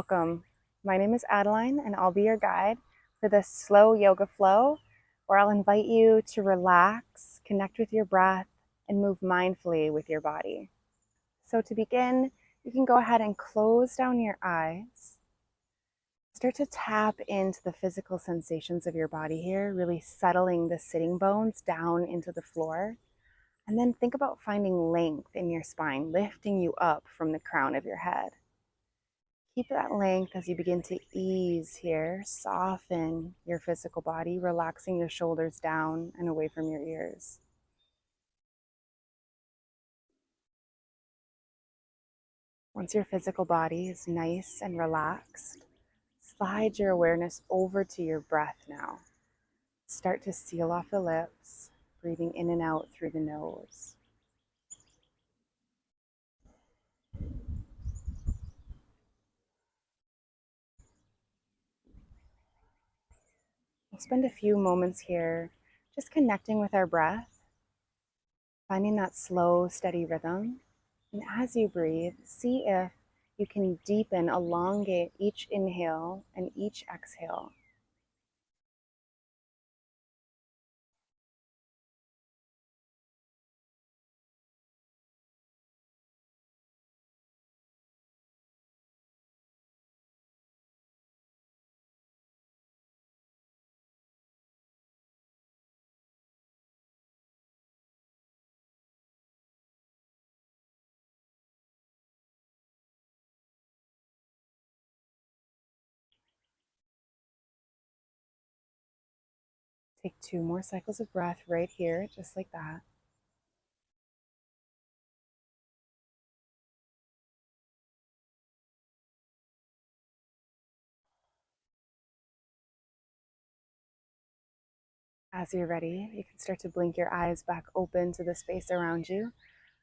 welcome. My name is Adeline, and I'll be your guide for this slow yoga flow where I'll invite you to relax, connect with your breath, and move mindfully with your body. So to begin, you can go ahead and close down your eyes. Start to tap into the physical sensations of your body here, really settling the sitting bones down into the floor. And then think about finding length in your spine, lifting you up from the crown of your head. Keep that length as you begin to ease here. Soften your physical body, relaxing your shoulders down and away from your ears. Once your physical body is nice and relaxed, slide your awareness over to your breath now. Start to seal off the lips, breathing in and out through the nose. We'll spend a few moments here just connecting with our breath, finding that slow, steady rhythm. And as you breathe, see if you can deepen, elongate each inhale and each exhale. Take 2 more cycles of breath right here, just like that. As you're ready, you can start to blink your eyes back open to the space around you.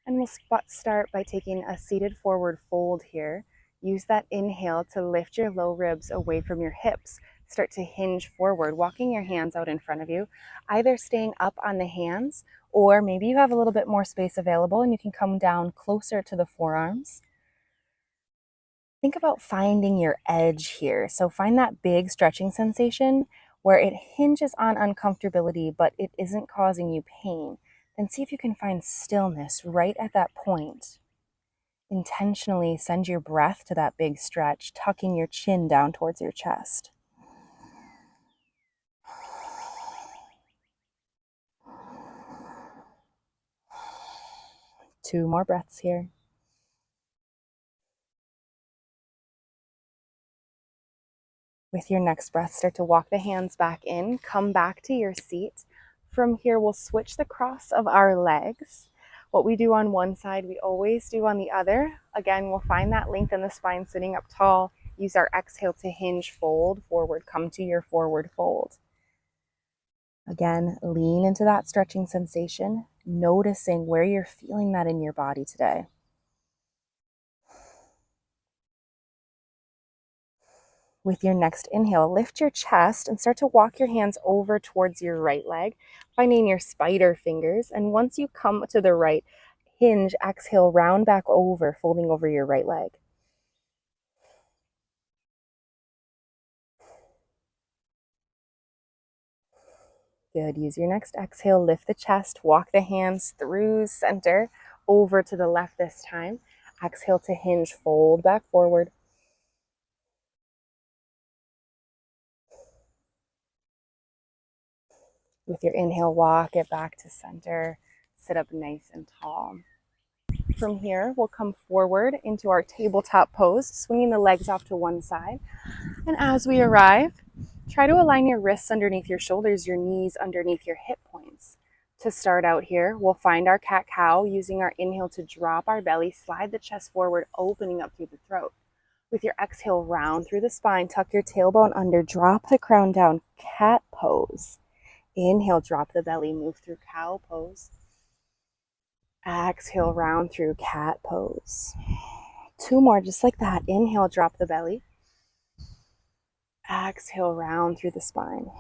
And we'll start by taking a seated forward fold here. Use that inhale to lift your low ribs away from your hips. Start to hinge forward, walking your hands out in front of you, either staying up on the hands, or maybe you have a little bit more space available and you can come down closer to the forearms. Think about finding your edge here. So find that big stretching sensation where it hinges on uncomfortability, but it isn't causing you pain. Then see if you can find stillness right at that point. Intentionally send your breath to that big stretch, tucking your chin down towards your chest. Two more breaths here. With your next breath, start to walk the hands back in, come back to your seat. From here, we'll switch the cross of our legs. What we do on one side, we always do on the other. Again, we'll find that length in the spine sitting up tall. Use our exhale to hinge, fold forward, come to your forward fold. Again, lean into that stretching sensation, noticing where you're feeling that in your body today. With your next inhale, lift your chest and start to walk your hands over towards your right leg, finding your spider fingers. And once you come to the right, hinge, exhale, round back over, folding over your right leg. Good. Use your next exhale, lift the chest, walk the hands through center, over to the left this time. Exhale to hinge, fold back forward. With your inhale, walk it back to center, sit up nice and tall. From here, we'll come forward into our tabletop pose, swinging the legs off to one side. And as we arrive, try to align your wrists underneath your shoulders, your knees underneath your hip points. To start out here, we'll find our cat-cow, using our inhale to drop our belly, slide the chest forward, opening up through the throat. With your exhale, round through the spine, tuck your tailbone under, drop the crown down, cat pose. Inhale, drop the belly, move through cow pose. Exhale, round through cat pose. 2 more, just like that. Inhale, drop the belly. Exhale, round through the spine.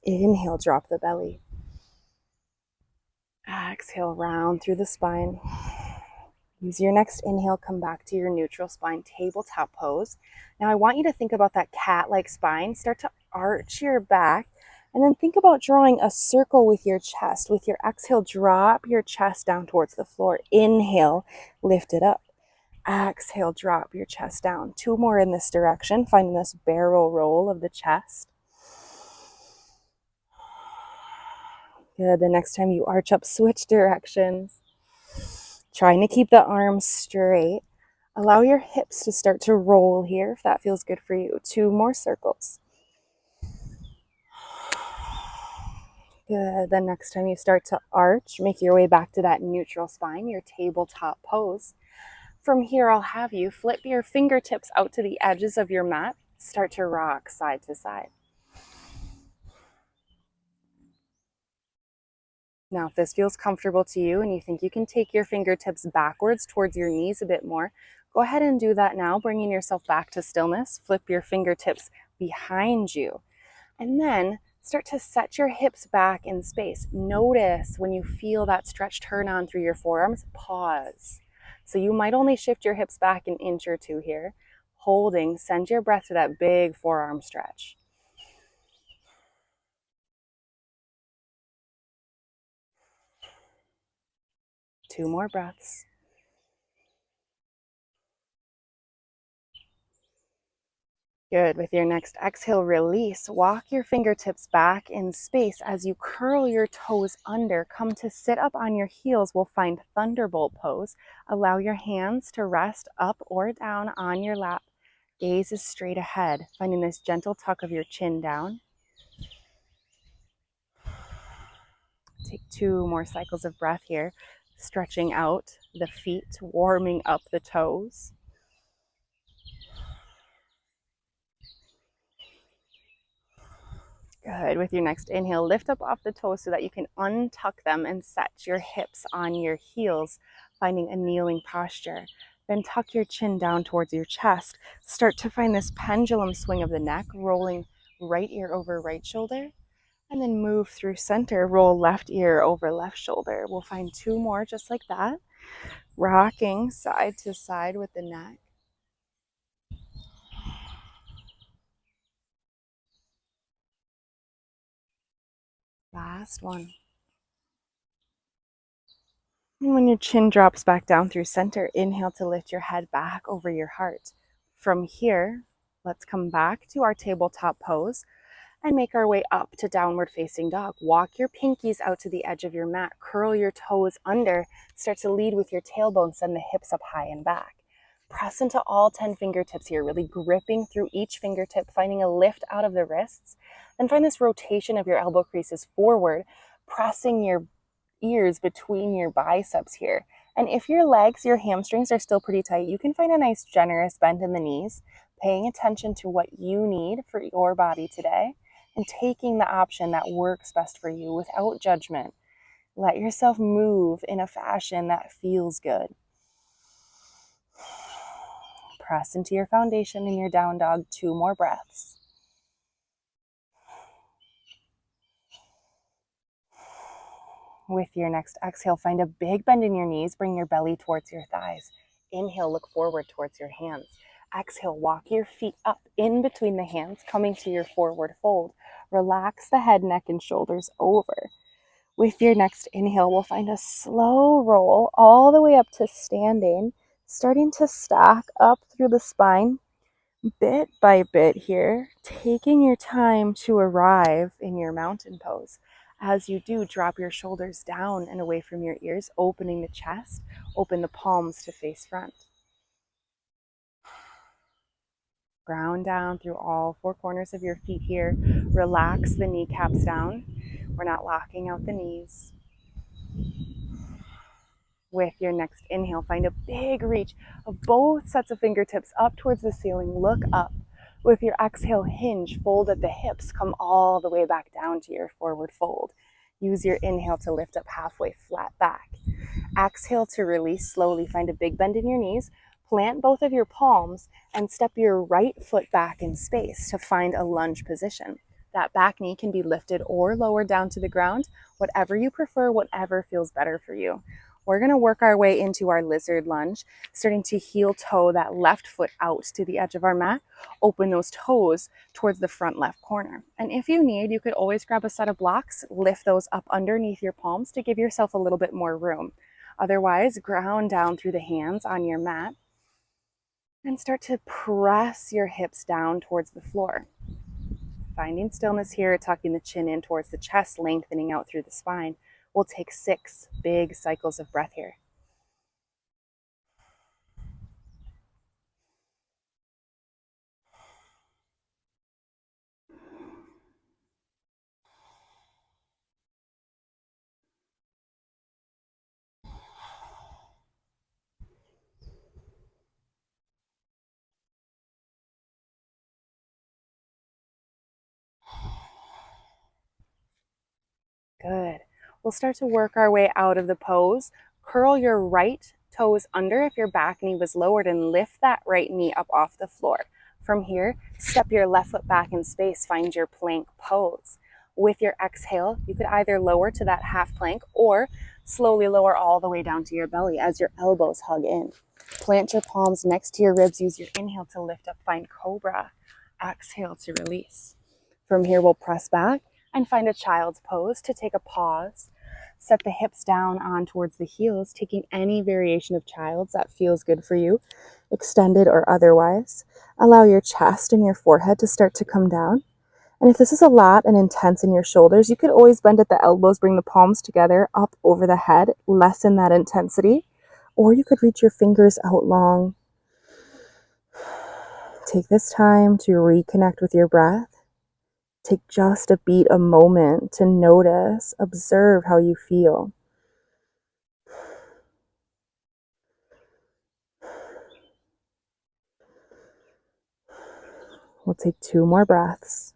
Inhale, drop the belly. Exhale, round through the spine. Use your next inhale, come back to your neutral spine tabletop pose. Now I want you to think about that cat-like spine. Start to arch your back, and then think about drawing a circle with your chest. With your exhale, drop your chest down towards the floor. Inhale, lift it up. Exhale, drop your chest down. 2 more in this direction, finding this barrel roll of the chest. Good. The next time you arch up, switch directions. Trying to keep the arms straight. Allow your hips to start to roll here if that feels good for you. 2 more circles. Good. The next time you start to arch, make your way back to that neutral spine, your tabletop pose. From here, I'll have you flip your fingertips out to the edges of your mat. Start to rock side to side. Now, if this feels comfortable to you and you think you can take your fingertips backwards towards your knees a bit more, go ahead and do that now, bringing yourself back to stillness. Flip your fingertips behind you. And then start to set your hips back in space. Notice when you feel that stretch turn on through your forearms, pause. So you might only shift your hips back an inch or 2 here. Holding, send your breath to that big forearm stretch. Two more breaths. Good. With your next exhale, release. Walk your fingertips back in space as you curl your toes under. Come to sit up on your heels. We'll find thunderbolt pose. Allow your hands to rest up or down on your lap. Gaze is straight ahead, finding this gentle tuck of your chin down. Take 2 more cycles of breath here, stretching out the feet, warming up the toes. Good. With your next inhale, lift up off the toes so that you can untuck them and set your hips on your heels, finding a kneeling posture. Then tuck your chin down towards your chest. Start to find this pendulum swing of the neck, rolling right ear over right shoulder, and then move through center, roll left ear over left shoulder. We'll find 2 more just like that, rocking side to side with the neck. Last one. And when your chin drops back down through center, inhale to lift your head back over your heart. From here, let's come back to our tabletop pose and make our way up to downward facing dog. Walk your pinkies out to the edge of your mat. Curl your toes under. Start to lead with your tailbone. Send the hips up high and back. Press into all 10 fingertips here, really gripping through each fingertip, finding a lift out of the wrists. Then find this rotation of your elbow creases forward, pressing your ears between your biceps here. And if your legs, your hamstrings are still pretty tight, you can find a nice generous bend in the knees, paying attention to what you need for your body today and taking the option that works best for you without judgment. Let yourself move in a fashion that feels good. Press into your foundation in your down dog. 2 more breaths. With your next exhale, find a big bend in your knees. Bring your belly towards your thighs. Inhale, look forward towards your hands. Exhale, walk your feet up in between the hands, coming to your forward fold. Relax the head, neck, and shoulders over. With your next inhale, we'll find a slow roll all the way up to standing, starting to stack up through the spine bit by bit here, taking your time to arrive in your mountain pose. As you do, drop your shoulders down and away from your ears, opening the chest, open the palms to face front. Ground down through all 4 corners of your feet here. Relax the kneecaps down. We're not locking out the knees. With your next inhale, find a big reach of both sets of fingertips up towards the ceiling. Look up. With your exhale, hinge, fold at the hips, come all the way back down to your forward fold. Use your inhale to lift up halfway, flat back. Exhale to release slowly. Find a big bend in your knees. Plant both of your palms and step your right foot back in space to find a lunge position. That back knee can be lifted or lowered down to the ground, whatever you prefer, whatever feels better for you. We're going to work our way into our lizard lunge, starting to heel toe that left foot out to the edge of our mat. Open those toes towards the front left corner. And if you need, you could always grab a set of blocks, lift those up underneath your palms to give yourself a little bit more room. Otherwise, ground down through the hands on your mat and start to press your hips down towards the floor. Finding stillness here, tucking the chin in towards the chest, lengthening out through the spine. We'll take 6 big cycles of breath here. Good. We'll start to work our way out of the pose. Curl your right toes under if your back knee was lowered and lift that right knee up off the floor. From here, step your left foot back in space, find your plank pose. With your exhale, you could either lower to that half plank or slowly lower all the way down to your belly as your elbows hug in. Plant your palms next to your ribs. Use your inhale to lift up, find cobra. Exhale to release. From here, we'll press back and find a child's pose to take a pause. Set the hips down on towards the heels, taking any variation of child's that feels good for you, extended or otherwise. Allow your chest and your forehead to start to come down. And if this is a lot and intense in your shoulders, you could always bend at the elbows, bring the palms together up over the head, lessen that intensity. Or you could reach your fingers out long. Take this time to reconnect with your breath. Take just a beat, a moment to notice, observe how you feel. We'll take 2 more breaths.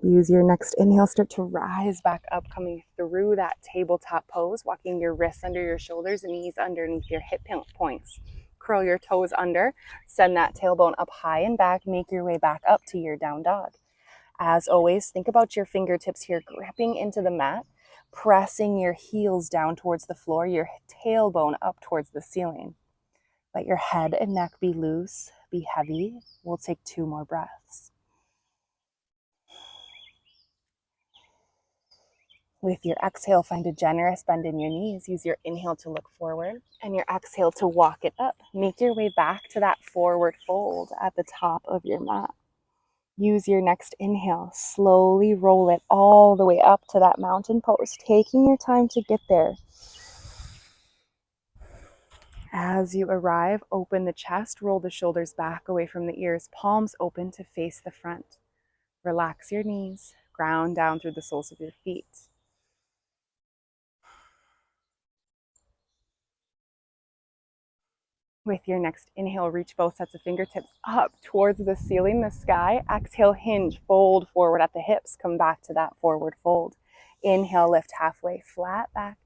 Use your next inhale, start to rise back up, coming through that tabletop pose, walking your wrists under your shoulders, knees underneath your hip points. Curl your toes under, send that tailbone up high and back, make your way back up to your down dog. As always, think about your fingertips here, gripping into the mat, pressing your heels down towards the floor, your tailbone up towards the ceiling. Let your head and neck be loose, be heavy. We'll take 2 more breaths. With your exhale, find a generous bend in your knees. Use your inhale to look forward and your exhale to walk it up. Make your way back to that forward fold at the top of your mat. Use your next inhale. Slowly roll it all the way up to that mountain pose, taking your time to get there. As you arrive, open the chest, roll the shoulders back away from the ears, palms open to face the front. Relax your knees, ground down through the soles of your feet. With your next inhale, reach both sets of fingertips up towards the ceiling, the sky. Exhale, hinge, fold forward at the hips. Come back to that forward fold. Inhale, lift halfway, flat back.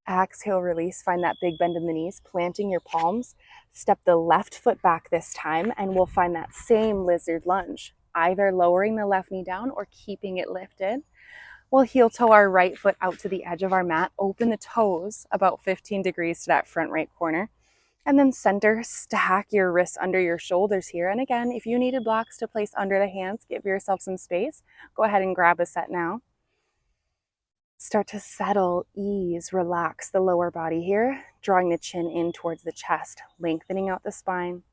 Exhale, release. Find that big bend in the knees, planting your palms. Step the left foot back this time, and we'll find that same lizard lunge, either lowering the left knee down or keeping it lifted. We'll heel toe our right foot out to the edge of our mat. Open the toes about 15 degrees to that front right corner. And then center, stack your wrists under your shoulders here. And again, if you needed blocks to place under the hands, give yourself some space. Go ahead and grab a set now. Start to settle, ease, relax the lower body here, drawing the chin in towards the chest, lengthening out the spine.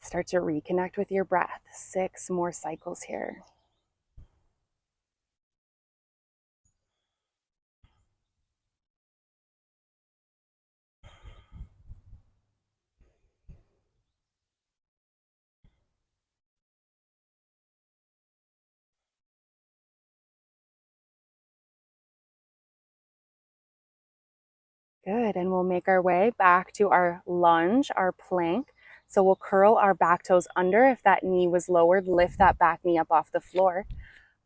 Start to reconnect with your breath. 6 more cycles here. Good, and we'll make our way back to our lunge, our plank. So we'll curl our back toes under. If that knee was lowered, lift that back knee up off the floor.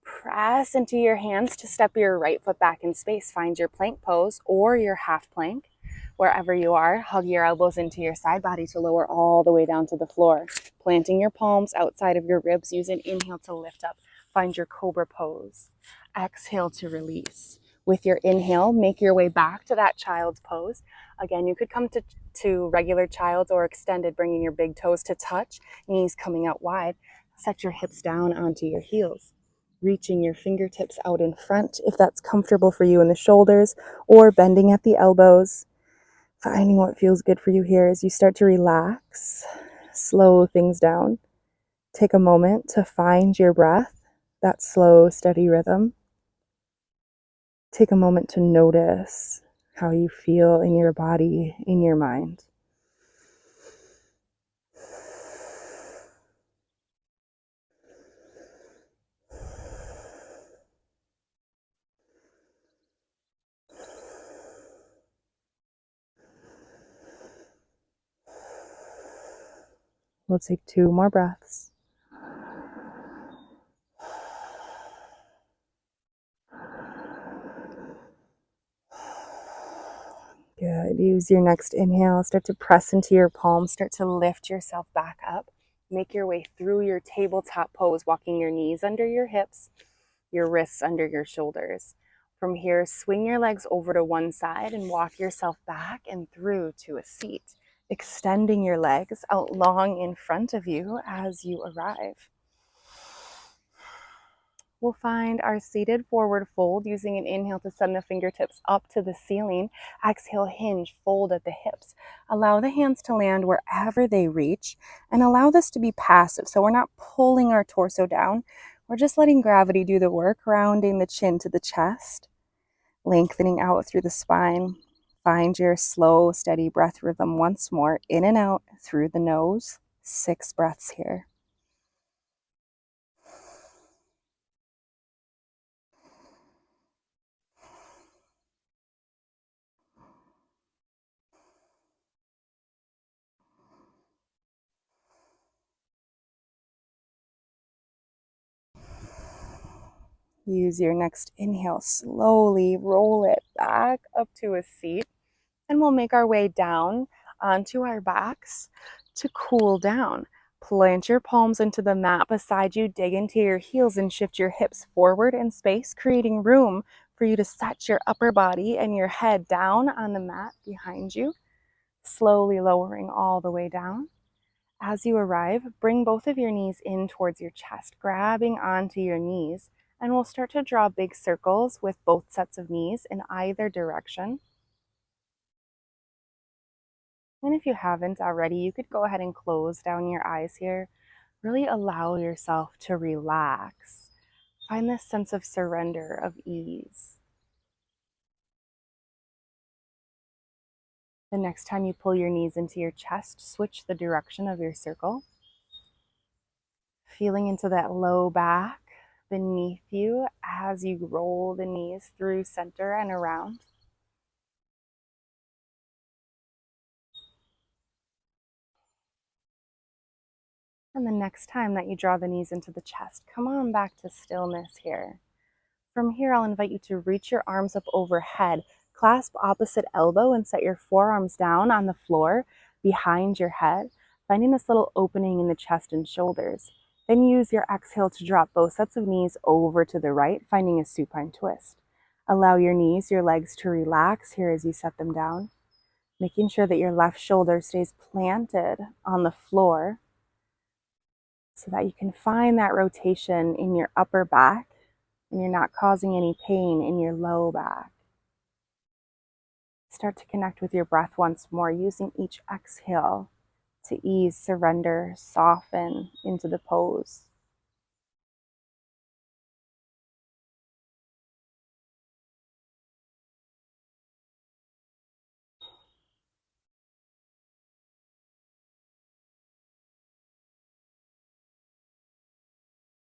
Press into your hands to step your right foot back in space. Find your plank pose or your half plank. Wherever you are, hug your elbows into your side body to lower all the way down to the floor. Planting your palms outside of your ribs, use an inhale to lift up. find your cobra pose. Exhale to release. With your inhale, make your way back to that child's pose. Again, you could come to regular child's or extended, bringing your big toes to touch, knees coming out wide. Set your hips down onto your heels, reaching your fingertips out in front if that's comfortable for you in the shoulders, or bending at the elbows. Finding what feels good for you here as you start to relax, slow things down. Take a moment to find your breath, that slow, steady rhythm. Take a moment to notice how you feel in your body, in your mind. We'll take 2 more breaths. Good. Use your next inhale. Start to press into your palms. Start to lift yourself back up. Make your way through your tabletop pose, walking your knees under your hips, your wrists under your shoulders. From here, swing your legs over to one side and walk yourself back and through to a seat, extending your legs out long in front of you as you arrive. We'll find our seated forward fold using an inhale to send the fingertips up to the ceiling. Exhale, hinge, fold at the hips. Allow the hands to land wherever they reach, and allow this to be passive. So we're not pulling our torso down. We're just letting gravity do the work, rounding the chin to the chest, lengthening out through the spine. Find your slow, steady breath rhythm once more, in and out through the nose. 6 breaths here. Use your next inhale, slowly roll it back up to a seat, and we'll make our way down onto our backs to cool down. Plant your palms into the mat beside you, dig into your heels and shift your hips forward in space, creating room for you to set your upper body and your head down on the mat behind you, slowly lowering all the way down. As you arrive, bring both of your knees in towards your chest, grabbing onto your knees, and we'll start to draw big circles with both sets of knees in either direction. And if you haven't already, you could go ahead and close down your eyes here. Really allow yourself to relax. Find this sense of surrender, of ease. The next time you pull your knees into your chest, switch the direction of your circle. Feeling into that low back beneath you as you roll the knees through center and around. And the next time that you draw the knees into the chest, come on back to stillness here. From here, I'll invite you to reach your arms up overhead, clasp opposite elbow, and set your forearms down on the floor behind your head, finding this little opening in the chest and shoulders. Then use your exhale to drop both sets of knees over to the right, finding a supine twist. Allow your knees, your legs to relax here as you set them down, making sure that your left shoulder stays planted on the floor so that you can find that rotation in your upper back and you're not causing any pain in your low back. Start to connect with your breath once more, using each exhale to ease, surrender, soften into the pose.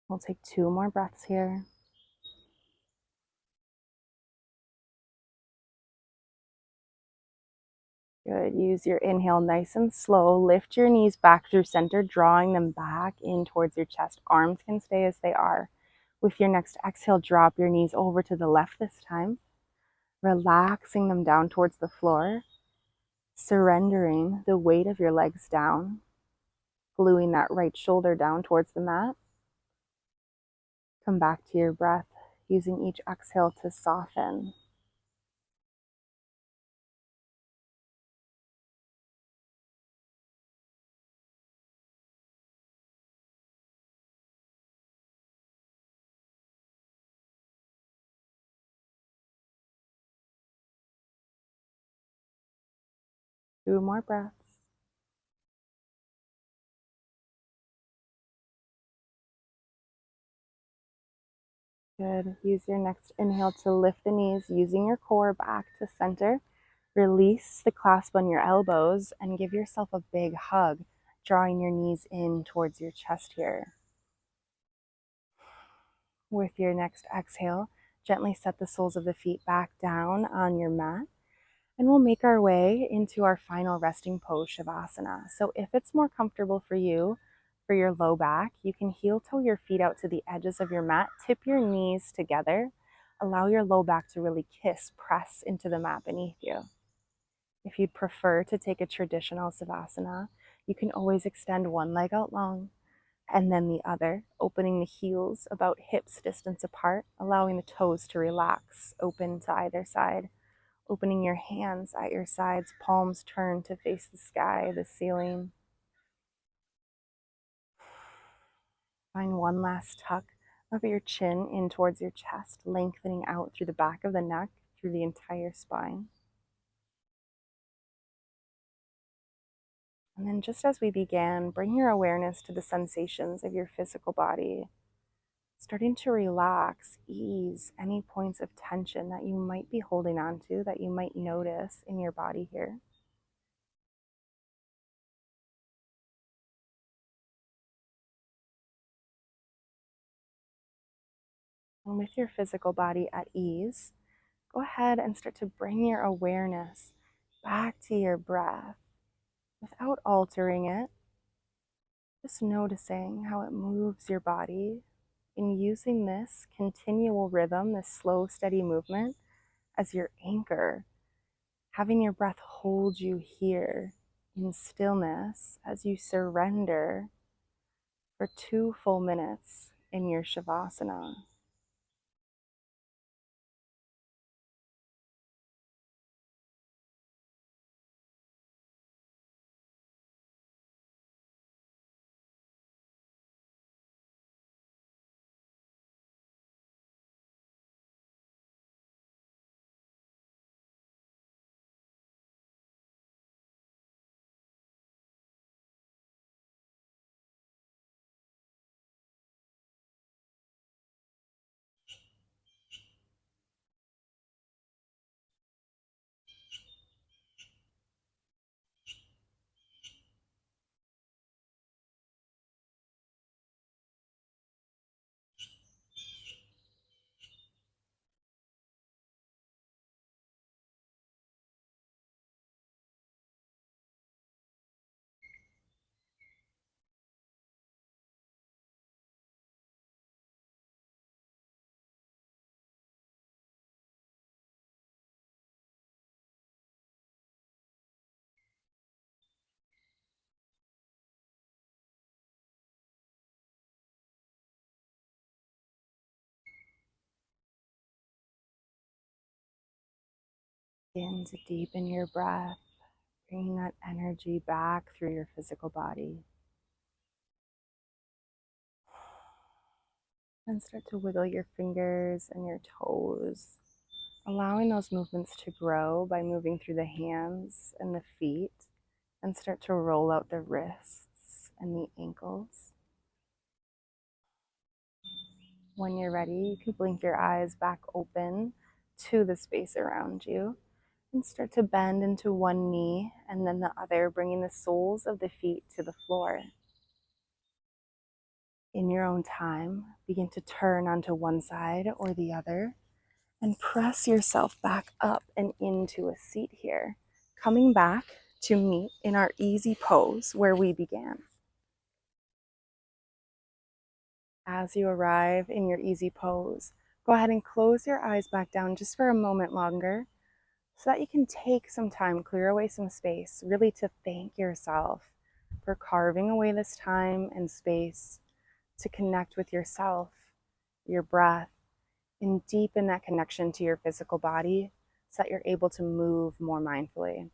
We'll take 2 more breaths here. Good. Use your inhale nice and slow. Lift your knees back through center, drawing them back in towards your chest. Arms can stay as they are. With your next exhale, drop your knees over to the left this time, relaxing them down towards the floor, surrendering the weight of your legs down, gluing that right shoulder down towards the mat. Come back to your breath, using each exhale to soften. Two more breaths. Good. Use your next inhale to lift the knees, using your core back to center. Release the clasp on your elbows and give yourself a big hug, drawing your knees in towards your chest here. With your next exhale, gently set the soles of the feet back down on your mat, and we'll make our way into our final resting pose, Savasana. So if it's more comfortable for you, for your low back, you can heel toe your feet out to the edges of your mat, tip your knees together, allow your low back to really press into the mat beneath you. If you'd prefer to take a traditional Savasana, you can always extend one leg out long and then the other, opening the heels about hips distance apart, allowing the toes to relax, open to either side, opening your hands at your sides, palms turned to face the sky, the ceiling. Find one last tuck of your chin in towards your chest, lengthening out through the back of the neck, through the entire spine. And then just as we began, bring your awareness to the sensations of your physical body, starting to relax, ease any points of tension that you might be holding on to, that you might notice in your body here. And with your physical body at ease, go ahead and start to bring your awareness back to your breath without altering it, just noticing how it moves your body, in using this continual rhythm, this slow, steady movement as your anchor, having your breath hold you here in stillness as you surrender for 2 full minutes in your Shavasana. Begin to deepen your breath, bringing that energy back through your physical body. And start to wiggle your fingers and your toes, allowing those movements to grow by moving through the hands and the feet, and start to roll out the wrists and the ankles. When you're ready, you can blink your eyes back open to the space around you and start to bend into one knee and then the other, bringing the soles of the feet to the floor. In your own time, begin to turn onto one side or the other and press yourself back up and into a seat here, coming back to meet in our easy pose where we began. As you arrive in your easy pose, go ahead and close your eyes back down just for a moment longer so that you can take some time, clear away some space, really to thank yourself for carving away this time and space to connect with yourself your breath, and deepen that connection to your physical body so that you're able to move more mindfully.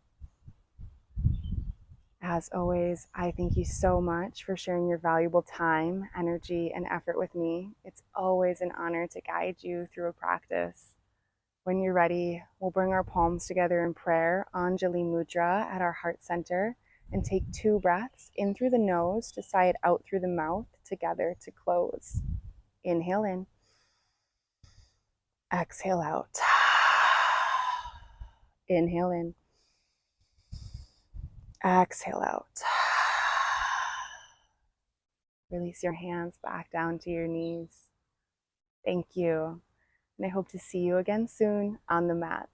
As always, I thank you so much for sharing your valuable time, energy, and effort with me. It's always an honor to guide you through a practice. When you're ready, we'll bring our palms together in prayer, Anjali Mudra, at our heart center, and take 2 breaths in through the nose to sigh it out through the mouth together to close. Inhale in. Exhale out. Inhale in. Exhale out. Release your hands back down to your knees. Thank you. And I hope to see you again soon on the mat.